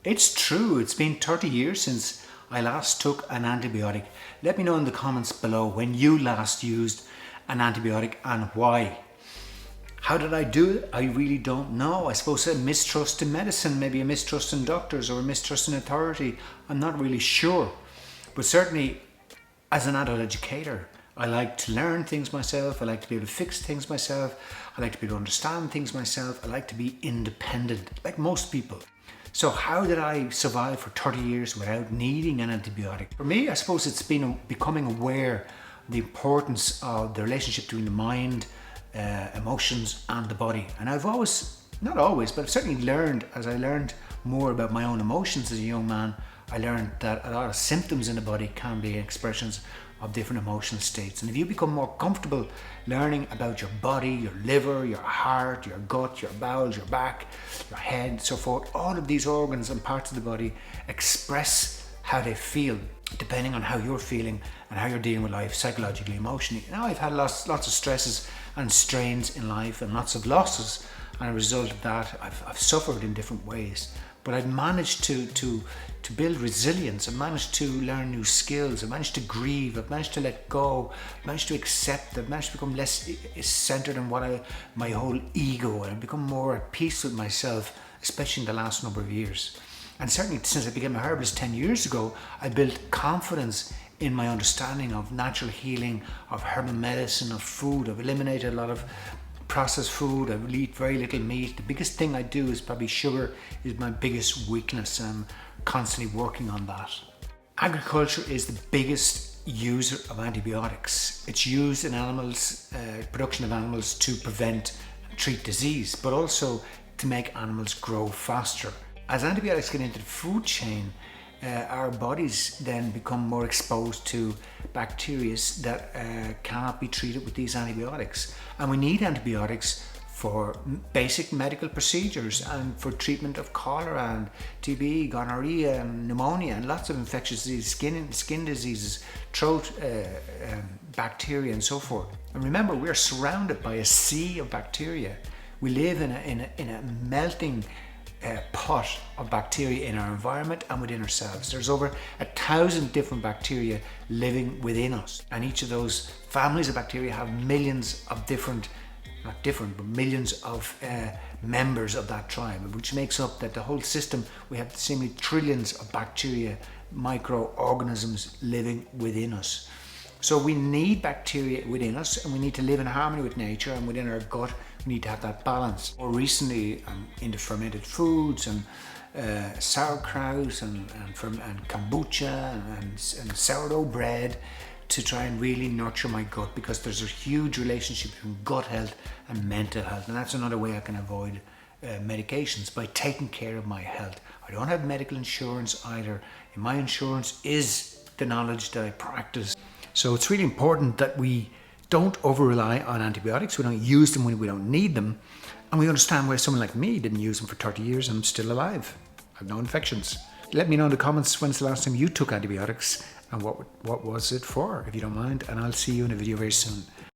It's true, it's been 30 years since I last took an antibiotic. Let me know in the comments below when you last used an antibiotic and why. How did I do it? I really don't know. I suppose a mistrust in medicine, maybe a mistrust in doctors or a mistrust in authority. I'm not really sure. But certainly as an adult educator, I like to learn things myself. I like to be able to fix things myself. I like to be able to understand things myself. I like to be independent, like most people. So how did I survive for 30 years without needing an antibiotic? For me, I suppose it's been becoming aware of the importance of the relationship between the mind, emotions and the body. And I've always, not always, but I've certainly learned, as I learned more about my own emotions as a young man, I learned that a lot of symptoms in the body can be expressions of different emotional states. And if you become more comfortable learning about your body, your liver, your heart, your gut, your bowels, your back, your head, so forth, all of these organs and parts of the body express how they feel depending on how you're feeling and how you're dealing with life psychologically, emotionally. Now I've had lots of stresses and strains in life and lots of losses, and as a result of that I've suffered in different ways. But I've managed to build resilience. I've managed to learn new skills. I've managed to grieve. I've managed to let go. I've managed to accept. I've managed to become less centered on my whole ego. And I've become more at peace with myself, especially in the last number of years. And certainly since I became a herbalist 10 years ago, I built confidence in my understanding of natural healing, of herbal medicine, of food. I've eliminated a lot of processed food. I eat very little meat. The biggest thing I do is probably sugar is my biggest weakness. I'm constantly working on that. Agriculture is the biggest user of antibiotics. It's used in animals, production of animals to prevent and treat disease, but also to make animals grow faster. As antibiotics get into the food chain, our bodies then become more exposed to bacteria that cannot be treated with these antibiotics. And we need antibiotics for basic medical procedures and for treatment of cholera and TB, gonorrhea and pneumonia and lots of infectious diseases, skin diseases, throat bacteria and so forth. And remember, we're surrounded by a sea of bacteria. We live in a melting pot of bacteria in our environment and within ourselves. There's over 1,000 different bacteria living within us, and each of those families of bacteria have millions of millions of members of that tribe, which makes up that the whole system. We have seemingly trillions of bacteria, microorganisms living within us. So we need bacteria within us, and we need to live in harmony with nature, and within our gut we need to have that balance. More recently I'm into fermented foods and sauerkraut and kombucha and sourdough bread to try and really nurture my gut, because there's a huge relationship between gut health and mental health, and that's another way I can avoid medications, by taking care of my health. I don't have medical insurance either, and my insurance is the knowledge that I practice. So it's really important that we don't over-rely on antibiotics. We don't use them when we don't need them. And we understand why someone like me didn't use them for 30 years and I'm still alive. I have no infections. Let me know in the comments when's the last time you took antibiotics and what was it for, if you don't mind. And I'll see you in a video very soon.